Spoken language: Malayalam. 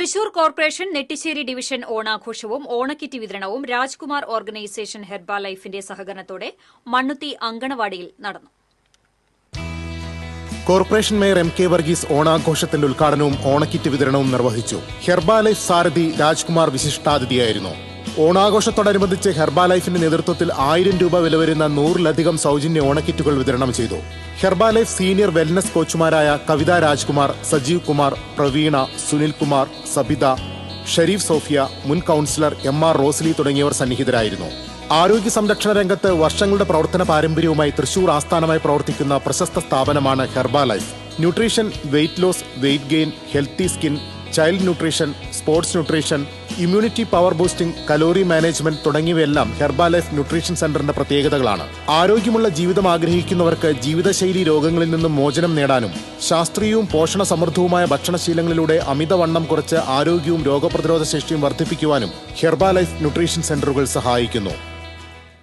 തൃശൂർ കോർപ്പറേഷൻ നെട്ടിശ്ശേരി ഡിവിഷൻ ഓണാഘോഷവും ഓണക്കിറ്റ് വിതരണവും രാജ്കുമാർ ഓർഗനൈസേഷൻ ഹെർബാലൈഫിന്റെ സഹകരണത്തോടെ മണ്ണുത്തി അങ്കണവാടിയിൽ നടന്നു. Corporation mayor M K Varghese ഓണാഘോഷത്തിന്റെ ഉദ്ഘാടനവും ഓണക്കിറ്റ് വിതരണവും നിർവഹിച്ചു. ഹെർബാലൈഫ് സാരഥി രാജ്കുമാർ വിശിഷ്ടാതിഥിയായിരുന്നു. ഓണാഘോഷത്തോടനുബന്ധിച്ച് ഹെർബാലൈഫിന്റെ നേതൃത്വത്തിൽ 1000 രൂപ വില വരുന്ന 100-ലധികം സൗജന്യ ഓണക്കിറ്റുകൾ വിതരണം ചെയ്തു. ഹെർബാലൈഫ് സീനിയർ വെൽനസ് കോച്ചുമാരായ കവിത രാജ്കുമാർ, സജീവ് കുമാർ, പ്രവീണ, സുനിൽ കുമാർ, സബിത, ഷരീഫ് സോഫിയ, മുൻ കൌൺസിലർ MR റോസ്ലി തുടങ്ങിയവർ സന്നിഹിതരായിരുന്നു. ആരോഗ്യ സംരക്ഷണ രംഗത്ത് വർഷങ്ങളുടെ പ്രവർത്തന പാരമ്പര്യവുമായി തൃശൂർ ആസ്ഥാനമായി പ്രവർത്തിക്കുന്ന പ്രശസ്ത സ്ഥാപനമാണ് Herbalife. Nutrition, weight loss, weight gain, healthy skin, child nutrition, sports nutrition, immunity power boosting, calorie management തുടങ്ങിയവയെല്ലാം ഹെർബാലൈഫ് ന്യൂട്രീഷൻ സെന്ററിന്റെ പ്രത്യേകതകളാണ്. ആരോഗ്യമുള്ള ജീവിതം ആഗ്രഹിക്കുന്നവർക്ക് ജീവിതശൈലി രോഗങ്ങളിൽ നിന്നും മോചനം നേടാനും ശാസ്ത്രീയവും പോഷണ സമൃദ്ധവുമായ ഭക്ഷണശീലങ്ങളിലൂടെ അമിതവണ്ണം കുറച്ച് ആരോഗ്യവും രോഗപ്രതിരോധ ശേഷിയും വർദ്ധിപ്പിക്കുവാനും ഹെർബാലൈഫ് ന്യൂട്രീഷൻ സെന്ററുകൾ സഹായിക്കുന്നു.